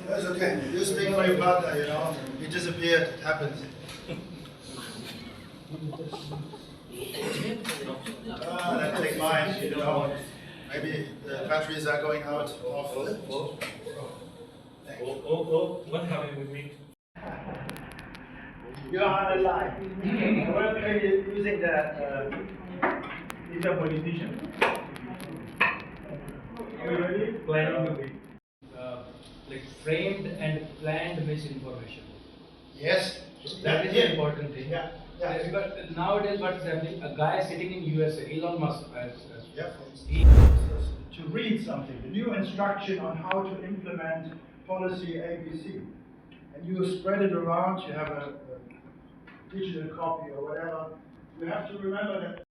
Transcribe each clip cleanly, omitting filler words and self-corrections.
That's okay. You speak for your partner, you know. He disappeared. It happens. That take mine, you know. Maybe the batteries are going out of. What happened with me? You are alive. Well, maybe using that. He's a politician. Are you ready? Planning to be. Like framed and planned misinformation. Yes. That is the important thing. Yeah. Yeah. But nowadays, what is happening? A guy sitting in USA, Elon Musk, he to read something, a new instruction on how to implement policy ABC. And you spread it around, you have a digital copy or whatever. You have to remember that.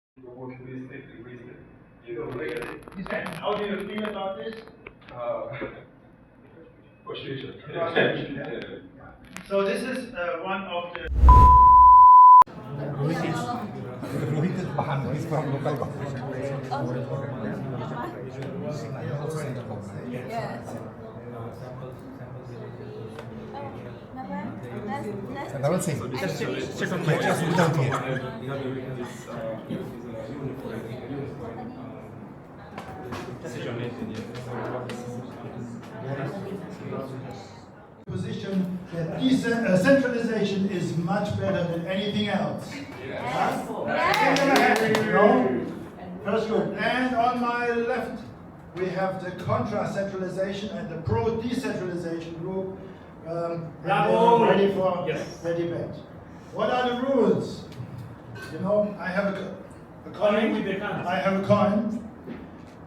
How do you feel about this? Frustration. Frustration, yeah. So this is one of the... Another thing. Check on position that centralization is much better than anything else. Yes. No? First group. And on my left, we have the contra-centralization and the pro-decentralization group. Ready for the debate. What are the rules? You know, I have a coin. I have a coin,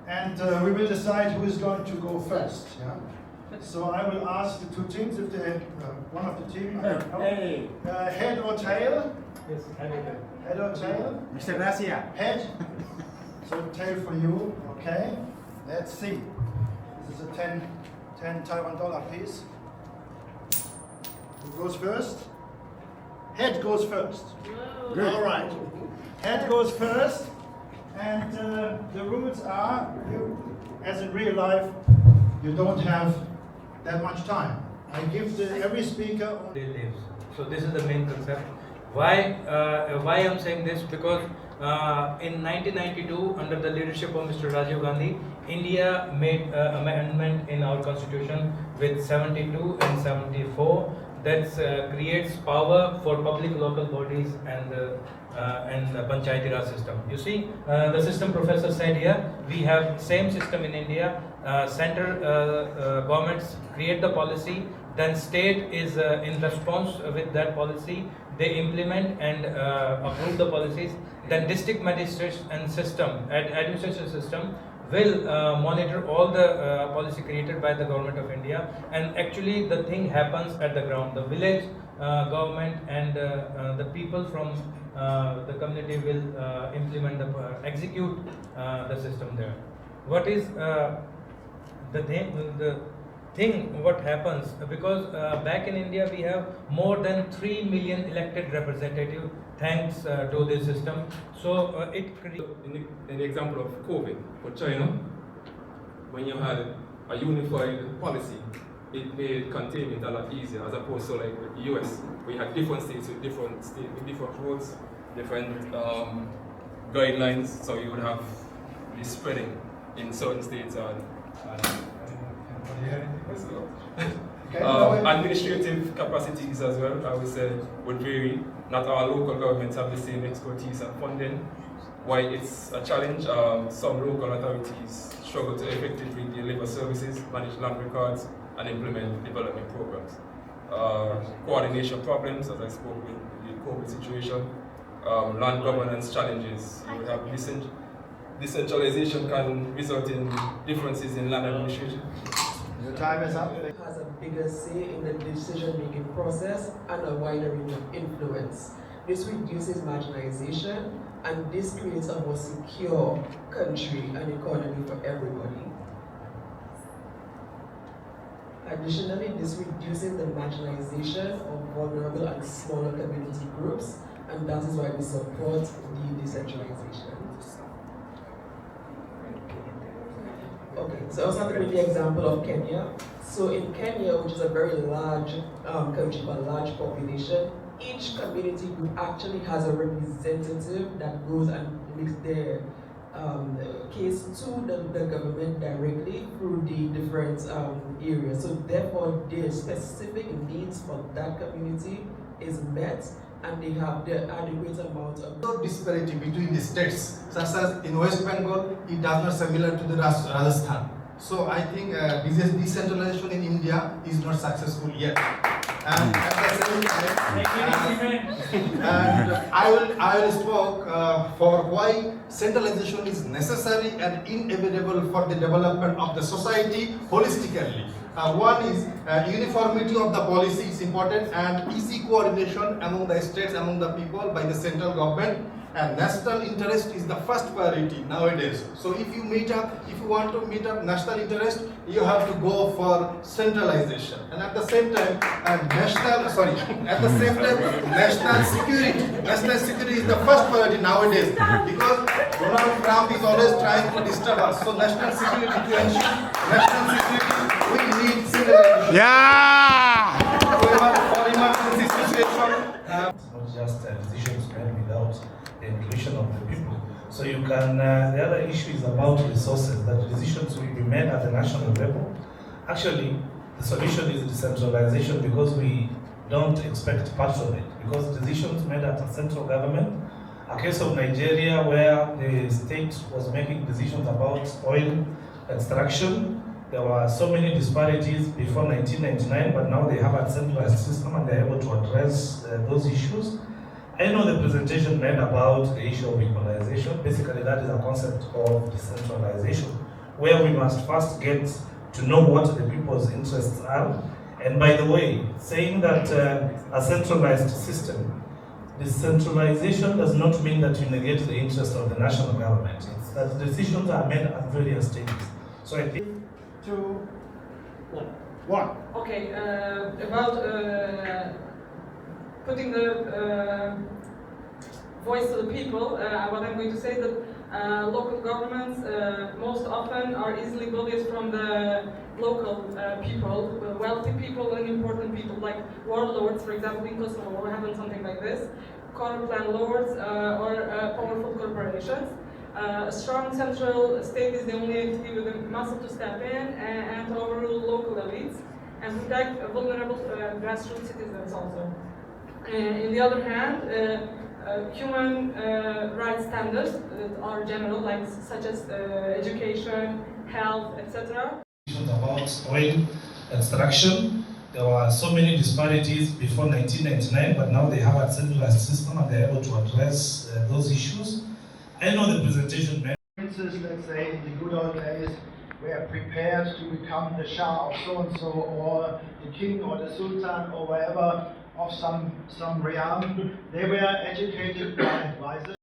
and we will decide who is going to go first. Yeah? So I will ask the two teams if they, one of the team, head or tail? Yes, Head or tail? Mr. Gracia. Head. So tail for you. Okay. Let's see. This is a 10 Taiwan dollar piece. Who goes first? Head goes first. Good. All right. Head goes first. And the rules are, you, as in real life, you don't have that much time. I give every speaker. So this is the main concept. Why I'm saying this? Because in 1992, under the leadership of Mr. Rajiv Gandhi, India made amendment in our constitution with 72 and 74 that creates power for public local bodies and the Panchayati Raj system. You see, the system professor said here, we have same system in India. Center governments create the policy, then state is in response with that policy. They implement and approve the policies. Then district magistrates and administration system will monitor all the policy created by the government of India, and actually the thing happens at the ground. The village government and the people from the community will implement execute the system there. What is the thing what happens, because back in India we have more than 3 million elected representatives thanks to this system. So it creates... In the example of COVID for China, when you had a unified policy, it made containment a lot easier as opposed to like the US, where you had different states with different rules, different guidelines, so you would have the spreading in certain states administrative capacities as well, I would say, would vary. Not all local governments have the same expertise and funding. Why it's a challenge, some local authorities struggle to effectively deliver services, manage land records, and implement development programs. Coordination problems, as I spoke with the COVID situation, land governance challenges. You would have decentralization can result in differences in land administration. Your time is up. Has a bigger say in the decision-making process and a wider range of influence. This reduces marginalization, and this creates a more secure country and economy for everybody. Additionally, this reduces the marginalization of vulnerable and smaller community groups, and that is why we support the decentralization. Okay, so I was having with the example of Kenya. So in Kenya, which is a very large country with a large population, each community group actually has a representative that goes and makes their case to the government directly through the different areas. So therefore, their specific needs for that community is met, and they have the adequate amount of No disparity between the states, such as in West Bengal, it does not similar to the Rajasthan. So I think this decentralization in India is not successful yet. And at the same time, I will spoke for why centralization is necessary and inevitable for the development of the society holistically. One is uniformity of the policy is important, and easy coordination among the states, among the people by the central government, and national interest is the first priority nowadays. So if you want to meet up national interest, you have to go for centralization. And at the same time, national security is the first priority nowadays, because Donald Trump is always trying to disturb us. So national security, to ensure national security, we need centralization. Yeah! For emergency situation. It's not just decisions made without the inclusion of the people. So you can, the other issue is about resources, that decisions will be made at the national level. Actually, the solution is decentralization, because we don't expect parts of it, because decisions made at the central government, a case of Nigeria where the state was making decisions about oil extraction. There were so many disparities before 1999, but now they have a centralized system and they're able to address those issues. I know the presentation made about the issue of equalization. Basically, that is a concept of decentralization, where we must first get to know what the people's interests are. And by the way, saying that a centralized system, decentralization does not mean that you negate the interest of the national government. It's that decisions are made at various stages. So I think 2, 1. Okay, about putting the voice to the people, what I'm going to say is that local governments most often are easily bullied from the local people, wealthy people and important people, like warlords, for example, in Kosovo, or having something like this, corner plan lords or powerful corporations. A strong central state is the only entity with the muscle to step in and to overrule local elites and protect vulnerable grassroots citizens also. On the other hand, human rights standards are general, like such as education, health, etc. About oil extraction, there were so many disparities before 1999, but now they have a centralized system and they're able to address those issues. I know the presentation made. Princes, let's say, in the good old days, were prepared to become the Shah of so-and-so, or the king or the sultan or wherever of some realm. They were educated by advisors.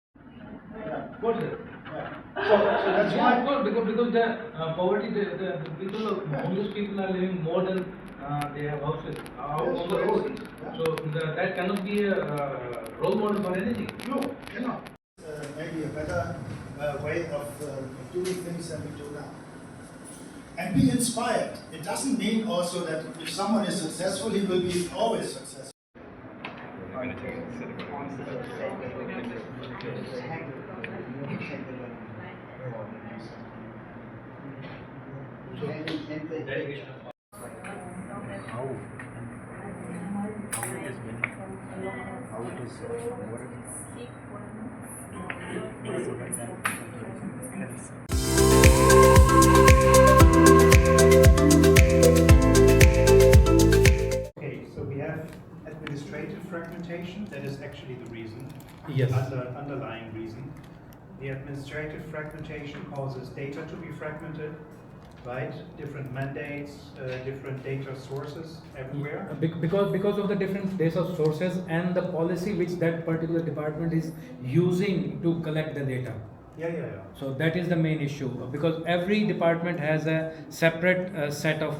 Yeah, good. Yeah. So that's why. Because the poverty, the people, homeless people are living more than they have houses on the road. Yeah. So that cannot be a role model for anything. No, cannot. Maybe a better way of doing things than we do now. And be inspired. It doesn't mean also that if someone is successful, he will be always successful. Okay, so we have administrative fragmentation. That is actually the reason, Yes. underlying reason. The administrative fragmentation causes data to be fragmented, right? Different mandates, different data sources everywhere. Because of the different data sources and the policy which that particular department is using to collect the data. Yeah. So that is the main issue, because every department has a separate set of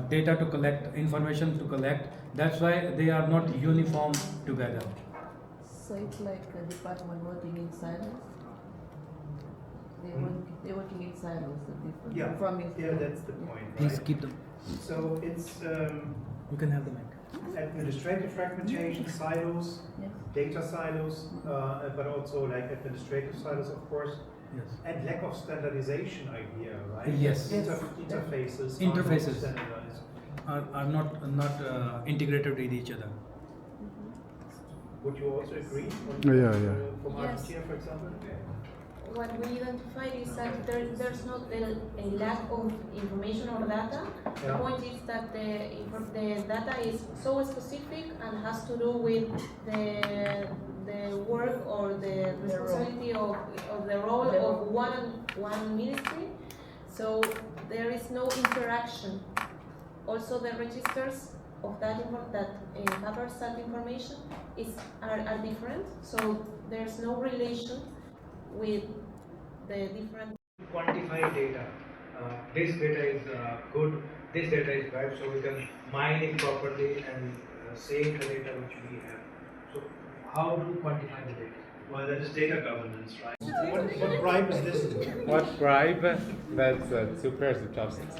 data to collect, information to collect. That's why they are not uniform together. So it's like a department working in silence? They're working in silos, the different Yeah, from yeah, that's the point, Please right? keep them. So it's You can have the mic. administrative fragmentation, silos, Yes. data silos, but also like administrative silos, of course, Yes. and lack of standardization idea, right? Yes. Interfaces. Interfaces. Are not standardized. Are not integrated with each other. Would you also agree? Yeah. From Yes. Argentina, for example? What we identified is that there's not a lack of information or data. The Yeah. point is that the data is so specific and has to do with the work or the responsibility of the role of one ministry. So there is no interaction. Also, the registers of that covers that information are different. So there's no relation with the different. Quantify data. This data is good, this data is bad, so we can mine it properly and save the data which we have. So how do you quantify the data? Well, that is data governance, right? What bribe is this? What bribe? That's two pairs of chopsticks.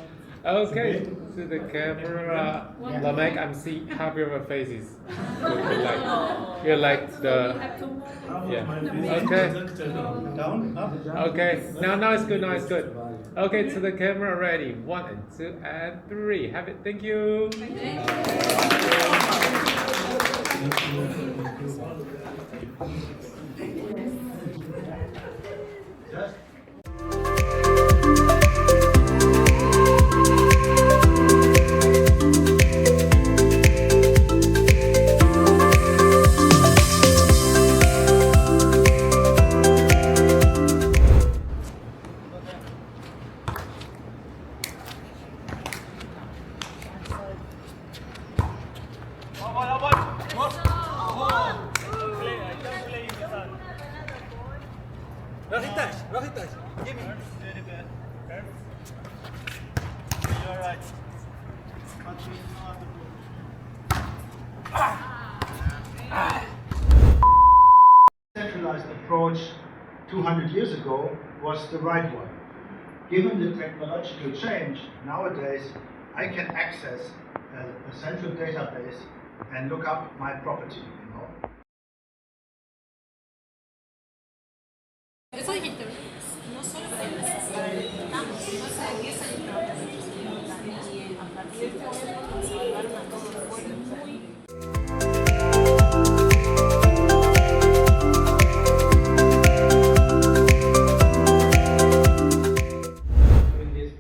Okay, to the camera. Lamek, I'm see half of your faces. You're like the. Yeah. Okay. Down, up? Okay. Now it's good. Now it's good. Okay, to the camera. Ready. 1 and 2 and 3. Have it. Thank you. Centralized approach 200 years ago was the right one. Given the technological change nowadays, I can access a central database and look up my property. Eso dijiste, no solo estamos, sino que esa es la y a partir de este momento se evaluaron a todos los muy in this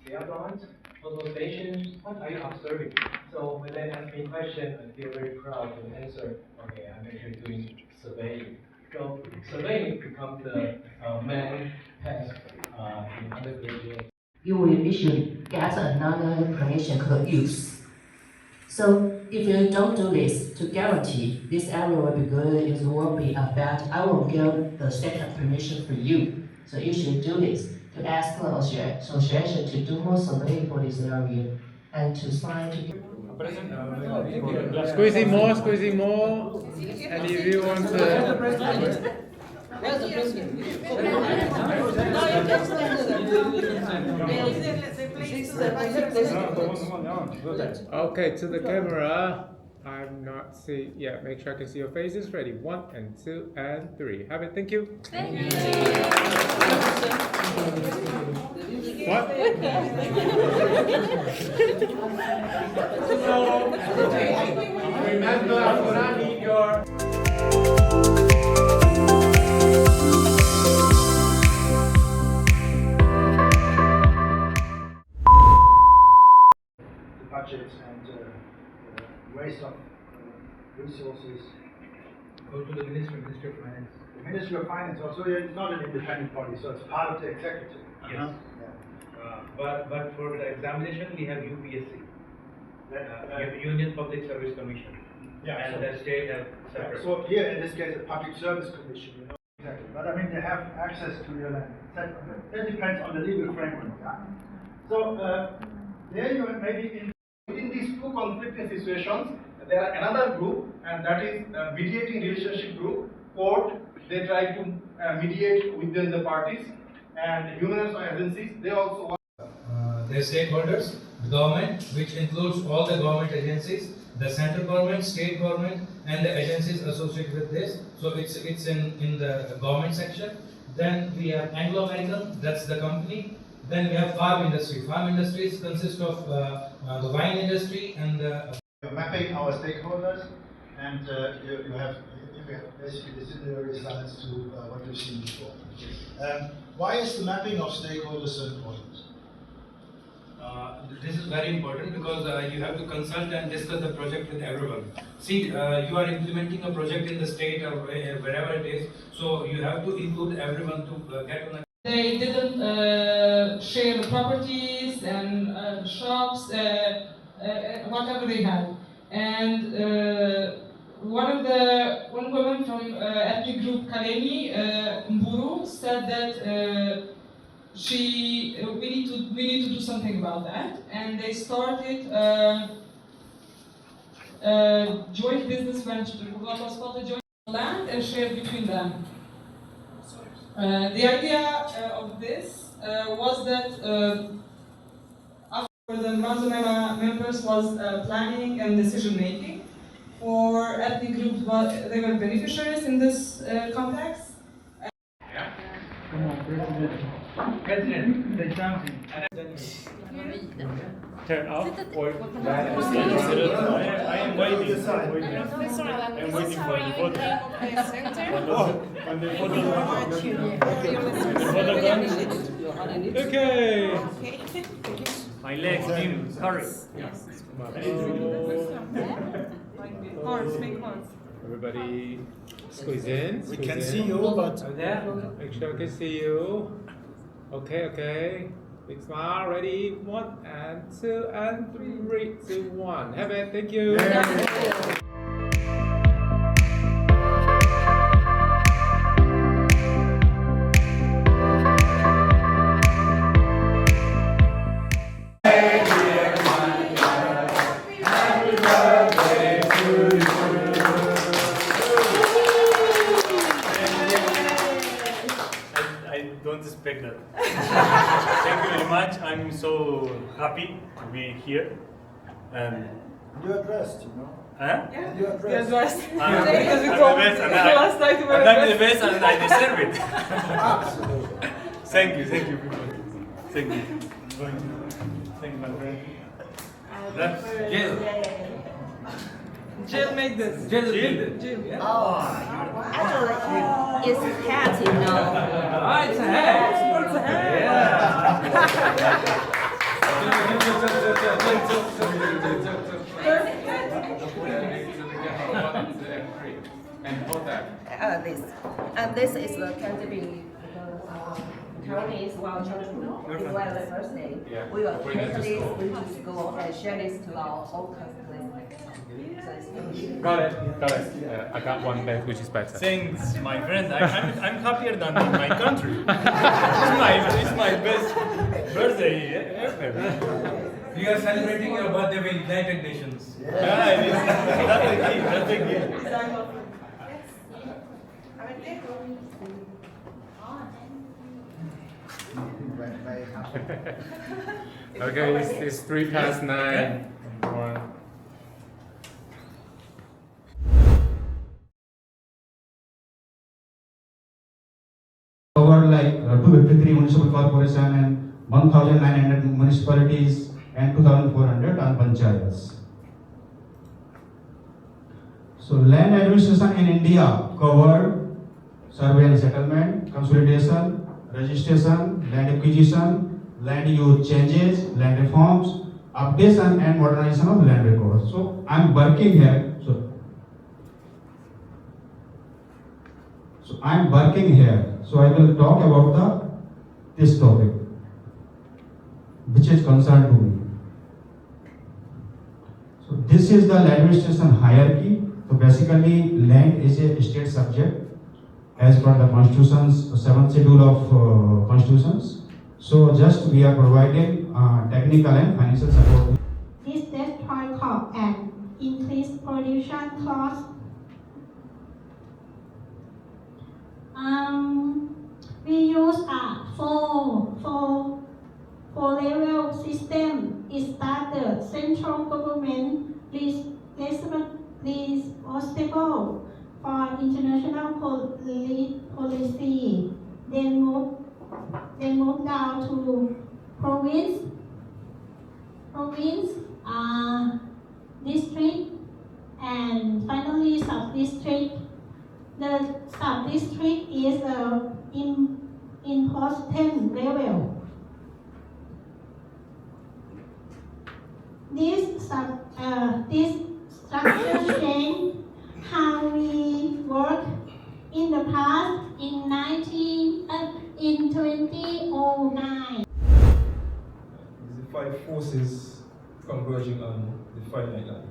Seattle photo station, what are you observing? So when they ask me question, I feel very proud to answer, okay, I'm actually doing surveying. So surveying becomes the main task in undergraduate. You will issue get another permission called use. So if you don't do this to guarantee this area will be good, it will be bad, I will give the second permission for you. So you should do this to ask the association to do more surveying for this area and to sign to. Squeezing more. And if you want to. Where's the president? No, you just Okay, to the camera. I'm not seeing. Yeah, make sure I can see your faces. Ready. 1 and 2 and 3. Have it. Thank you. Thank you. What? Remember, I'm gonna need your. Budgets and waste of resources. Go to the Ministry of Finance. The Ministry of Finance also is not an independent body, so it's part of the executive. Yes. But for the examination, we have UPSC, Union Public Service Commission. Yeah, And so- the state have separate. So here, in this case, a public service commission, you know. Exactly. But I mean, they have access to your land. That depends on the legal framework. Yeah? So there you have maybe Within these two conflicting situations, there are another group, and that is mediating relationship group. Court, they try to mediate within the parties, and human rights agencies, they also The stakeholders, the government, which includes all the government agencies, the central government, state government, and the agencies associated with this. So it's in the government section. Then we have Anglo-American, that's the company. Then we have farm industry. Farm industries consist of the wine industry and the mapping our stakeholders, and you have basically the similar results to what you've seen before. Why is the mapping of stakeholders so important? This is very important because you have to consult and discuss the project with everyone. See, you are implementing a project in the state or wherever it is, so you have to include everyone to get on a. They didn't share the properties and shops, whatever they had. And one woman from ethnic group Kaleni, Mburu, said that we need to do something about that, and they started joint business venture. What was called a joint land and shared between them. The idea of this was that after the Manzumema members was planning and decision making for ethnic groups, they were beneficiaries in this context. Come on, President. President, say something. Turn off or I am waiting. I'm waiting for the photo. When the photo comes. Okay. My legs, Jim. Hurry. Horns, make horns. Everybody squeeze in. We can see you, but Make sure I can see you. Okay. Big smile. Ready? 1 and 2 and 3, 2, 1. Have it. Thank you. I don't expect that. Thank you very much. I'm so happy to be here. And you're dressed, you know. huh? You're dressed. I'm the best, and last night you were I'm the best, and I deserve it. Absolutely. Thank you, people. Thank you. Thank you, my friend. That's Jill. Jill made this. Jill did it. Jill. Actually, it's hat, you know. Ah, it's a hat. It's a hat. This is the candy Taiwanese while children is one of the first day. We will take this, we just go and share this to our whole country. Got it. I got one left, which is better. Thanks, my friend. I'm happier than in my country. It's my best birthday ever. You are celebrating your birthday with United Nations. That's a gift. Okay, it's 3 past 9. Over like 253 municipal corporation and 1,900 municipalities and 2,400 panchayats. So land administration in India covered survey and settlement, consolidation, registration, land acquisition, land use changes, land reforms, updation and modernization of land records. So I'm working here. So I'm working here. So I will talk about this topic, which is concerned to me. So this is the land administration hierarchy. So basically, land is a state subject as per the Constitution's 7th schedule of constitutions. So just we are providing technical and financial support. This destroy crop and increase pollution costs. system is that the central government is responsible for international policy. Then move down to province, district, and finally sub-district. The sub-district is important level. This structure change how we work in the past in 2009. The 5 forces converging on the finite land.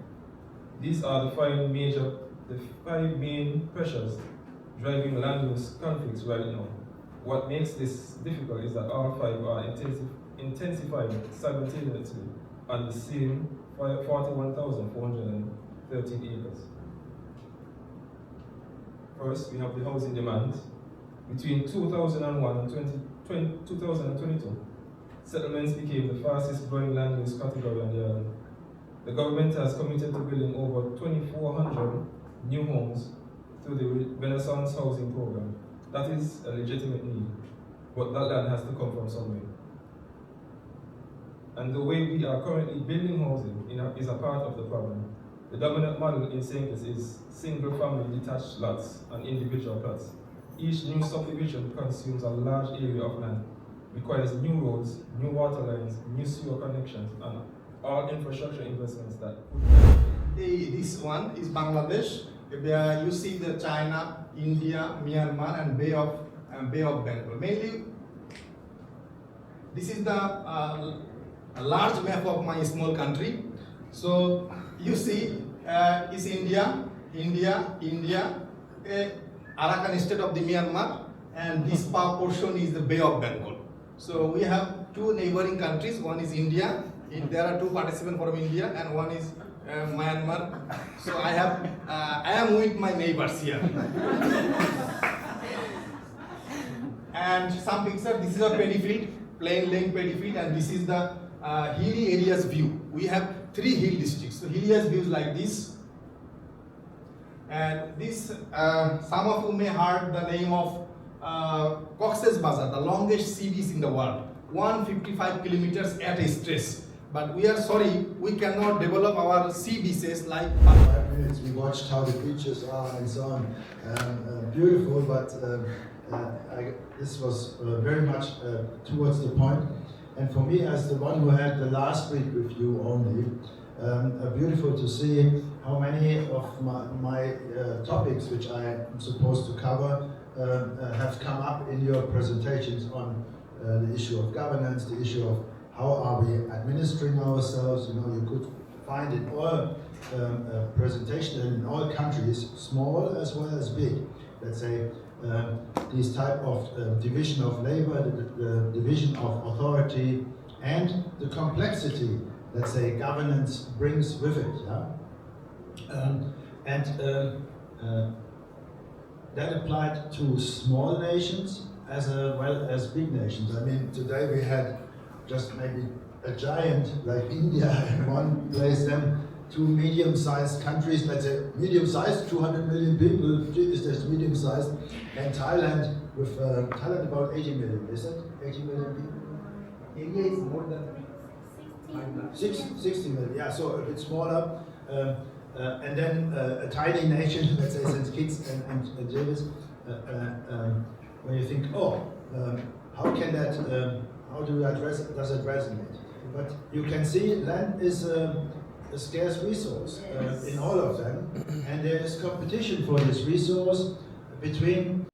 These are the 5 main pressures driving land use conflicts right now. What makes this difficult is that all 5 are intensifying simultaneously on the same 41,413 acres. First, we have the housing demand. Between 2001 and 2022, settlements became the fastest growing land use category on the island. The government has committed to building over 2,400 new homes through the Renaissance Housing Program. That is a legitimate need, but that land has to come from somewhere. And the way we are currently building housing is a part of the problem. The dominant model in St. Kitts is single-family detached lots and individual plots. Each new subdivision consumes a large area of land, requires new roads, new water lines, new sewer connections, and all infrastructure investments that. This one is Bangladesh, where you see the China, India, Myanmar, and Bay of Bengal. Mainly, this is the a large map of my small country. So you see, is India, Arakan state of the Myanmar, and this portion is the Bay of Bengal. So we have 2 neighboring countries. One is India. There are 2 participants from India, and one is Myanmar. So I am with my neighbors here. And some picture. This is a paddy field, plain lane paddy field, and this is the hilly areas view. We have 3 hill districts. So hilly areas views like this. And this, some of you may heard the name of Cox's Bazar, the longest sea beach in the world, 155 kilometers at a stretch. But we are sorry, we cannot develop our sea beaches like. 5 minutes we watched how the beaches are and so on. Beautiful, but this was very much towards the point. And for me, as the one who had the last week with you only, beautiful to see how many of my topics which I am supposed to cover have come up in your presentations on the issue of governance, the issue of how are we administering ourselves. You know, you could find in all presentations and in all countries, small as well as big, let's say, this type of division of labor, the division of authority, and the complexity, let's say, governance brings with it. Yeah? That applied to small nations as well as big nations. I mean, today we had just maybe a giant like India in one place, then 2 medium-sized countries, let's say medium-sized, 200 million people, is just medium-sized, and Thailand with Thailand about 80 million, is it? 80 million people? India is more than 60 million, yeah, so a bit smaller. And then a tiny nation, let's say St. Kitts and Nevis, when you think, how can that, how do we address it, does it resonate? But you can see land is a scarce resource in all of them, and there is competition for this resource between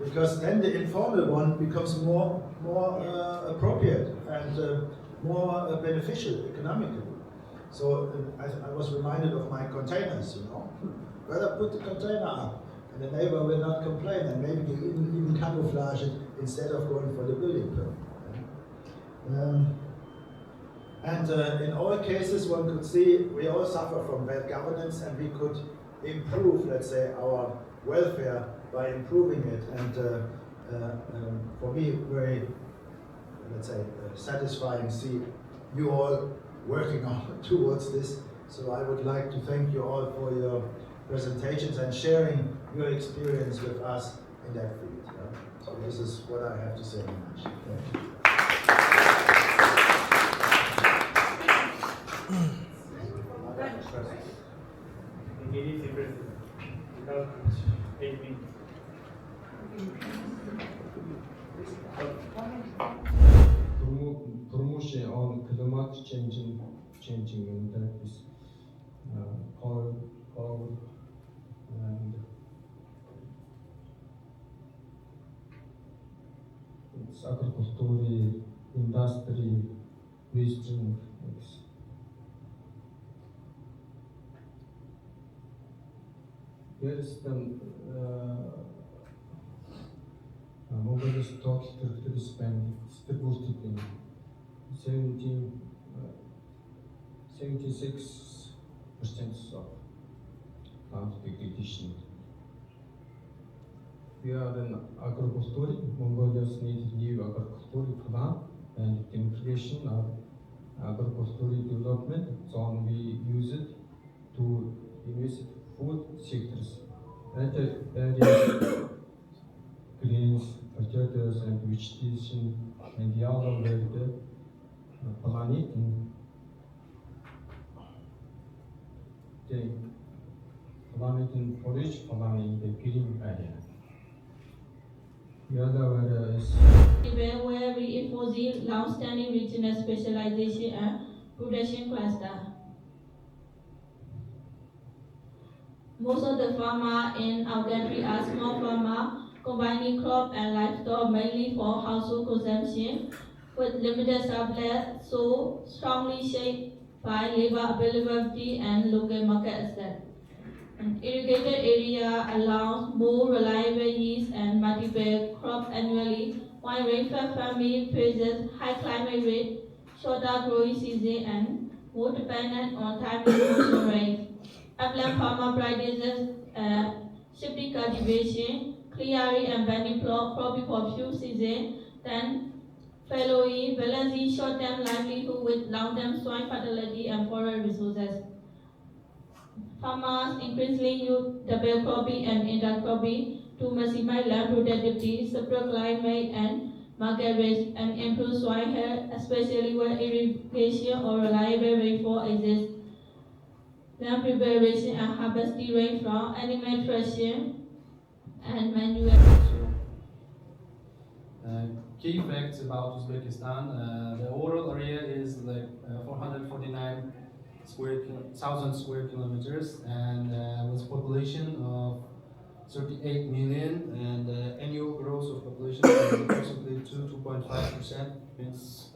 because then the informal one becomes more and more beneficial economically. So I was reminded of my containers, you know. Better put the container up, and the neighbor will not complain, and maybe even camouflage it instead of going for the building permit. In all cases, one could see we all suffer from bad governance, and we could improve, let's say, our welfare by improving it. And for me, very, let's say, satisfying to see you all working on towards this. So I would like to thank you all for your presentations and sharing your experience with us in that field. Yeah? So this is what I have to say very much. Thank you. Immediately president, without 8 minutes. Promotion on climate changing and that is coal and it's agriculture, industry, wasting. Here is the mobile stock characteristic distributed in 76% of plant degradation. We are in agriculture. Mongolia's need new agricultural plan and integration of agricultural development. So we use it to invest food sectors. Other areas, grains, potatoes, and vegetation, and the other where the planet in forage, planet in the green area. The other area is where we enforce long-standing regional specialization and production cluster. Most of the farmers in our country are small farmers, combining crop and livestock mainly for household consumption, with limited supply, so strongly shaped by labor availability and local market access. An irrigated area allows more reliable yields and multiple crops annually, while rainfall farming faces high climate rate, shorter growing season, and more dependent on timely moisture rains. Upland farmer practices shifting cultivation, clearing and banning cropping for few seasons, then following balancing short-term livelihood with long-term soil fertility and forest resources. Farmers increasingly use double cropping and intercropping to maximize land productivity, support climate and market risk, and improve soil health, especially where irrigation or reliable rainfall exists. Land preparation and harvesting rain from animal nutrition and manure. Key facts about Uzbekistan: the overall area is like 449,000 square kilometers, and with a population of 38 million, and annual growth of population is approximately 2.5%, means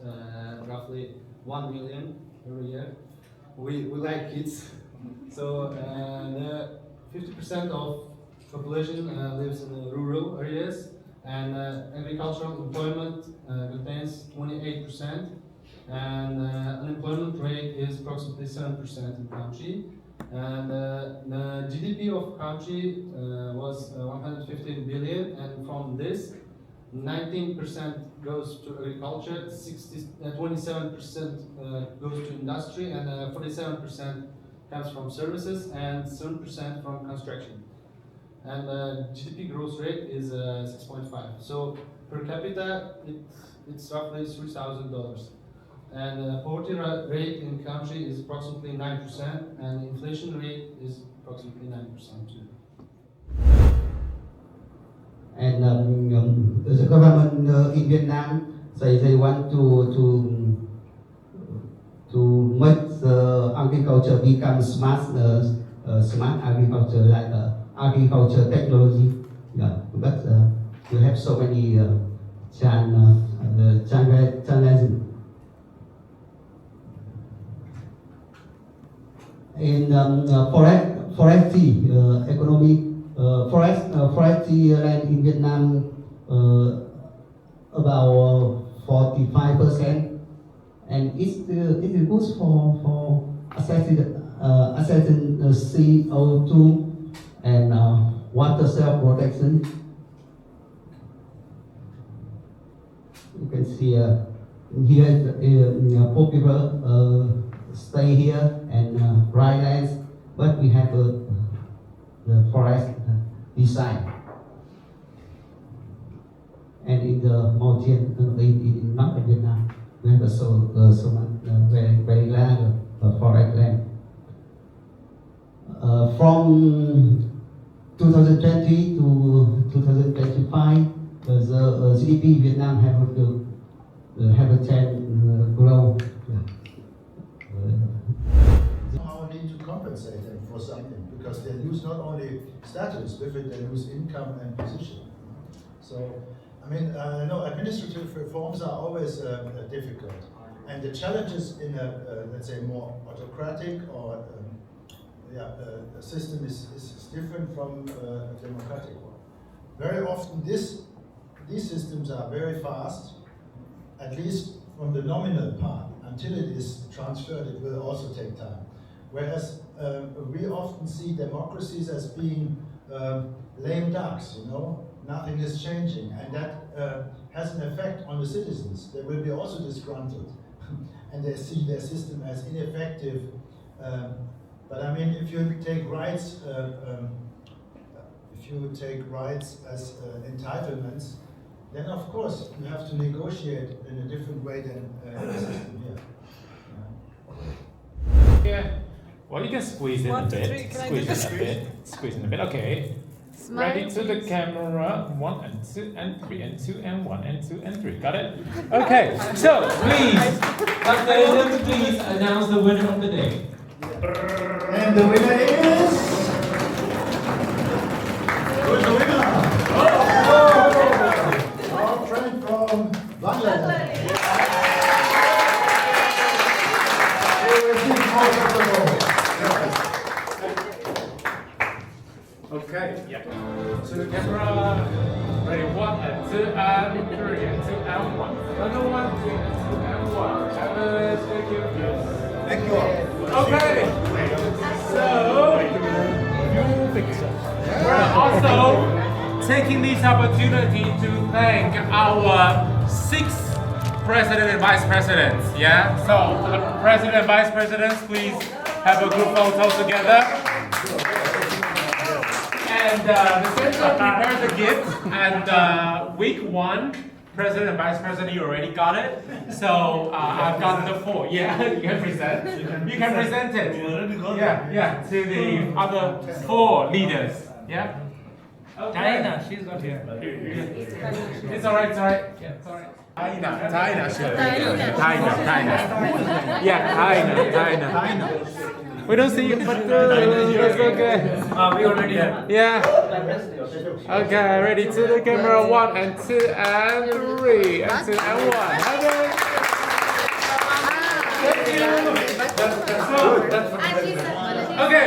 roughly 1 million every year. We like kids. So the 50% of population lives in the rural areas, and agricultural employment contains 28%, and unemployment rate is approximately 7% in the country. And the GDP of country was 115 billion, and from this, 19% goes to agriculture, 27% goes to industry, and 47% comes from services, and 7% from construction. And GDP growth rate is 6.5. So per capita, it's roughly $3,000. And poverty rate in country is approximately 9%, and inflation rate is approximately 9% too. And the government in Vietnam say they want to make the agriculture become smart agriculture, like agriculture technology. Yeah, but we have so many challenges. in forestry, forestry land in Vietnam about 45%, and it is good for assessing CO2 and water self protection. You can see here poor people stay here and dry lands, but we have the forest design. And in the mountain, in north of Vietnam, we have so much very large forest land. From 2020 to 2025, the GDP Vietnam have a trend grow. Somehow need to compensate them for something, because they lose not only status, with it they lose income and position. So, I mean, no, administrative reforms are always difficult, and the challenges in a let's say more autocratic or a system is different from a democratic one. Very often these systems are very fast, at least from the nominal part. Until it is transferred, it will also take time. Whereas we often see democracies as being lame ducks, you know, nothing is changing, and that has an effect on the citizens. They will be also disgruntled, and they see their system as ineffective. But I mean, if you take rights, as entitlements, then of course you have to negotiate in a different way than the system here. Yeah. Well, you can squeeze in a bit. Squeeze in a bit. Okay. Smile, Ready to the please. camera. 1 and 2 and 3 and 2 and 1 and 2 and 3. Got it? Okay. So please, please announce the winner of the day. And the winner is. Who's the winner? Our friend from Bangladesh. Okay, yeah. To the camera. Ready, 1 and 2 and 3 and 2 and 1. Another 1, 2 and 1. Thank you. Thank you all. Okay. So, we're also taking this opportunity to thank our 6 president and vice presidents. Yeah. So, president and vice presidents, please have a group photo together. And the center prepared the gift, and week 1, president and vice president, you already got it. So I've got the 4. Yeah, you can present. You can present it. Yeah, to the other 4 leaders. Yeah. China, she's not here. It's alright. Yeah, it's alright. China, sure. China. Yeah, China. We don't see you, but that's okay. We already have. Yeah. Okay, ready to the camera. 1 and 2 and 3 and 2 and 1. Okay. Okay.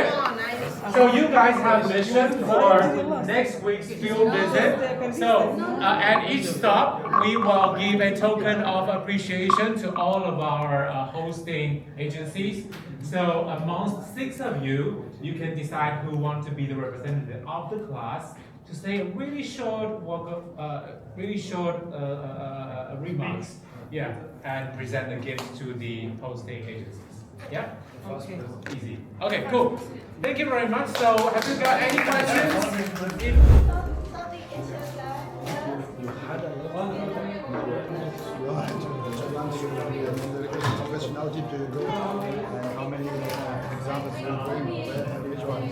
So you guys have mission for next week's field visit. So at each stop, we will give a token of appreciation to all of our hosting agencies. So amongst 6 of you, you can decide who want to be the representative of the class to say a really short remarks. Yeah, and present the gift to the hosting agencies. Yeah. Okay. Easy. Okay, cool. Thank you very much. So, have you got any questions? Professionality do you go, and how many examples do you bring? Which one?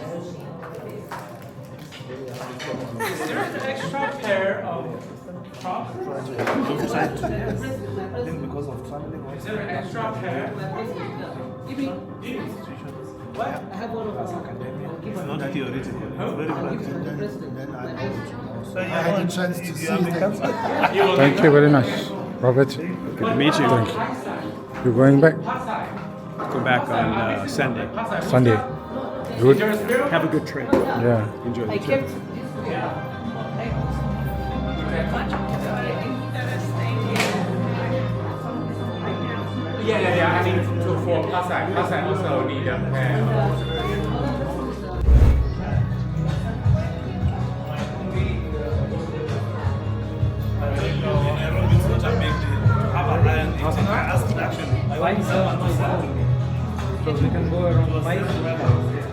Is there an extra pair of props? I think because of traveling. Is there an extra pair? Well, I have one of us academia. It's not theoretical. It's very practical. Then I know. So you had a chance to see it. Thank you very much, Robert. Good to meet you. Thank you. You're going back? Go back on Sunday. Sunday. Good. Have a good trip. Yeah. Enjoy the I trip. kept Yeah. I mean, to for Pasai also need a pair. So we can go around 5.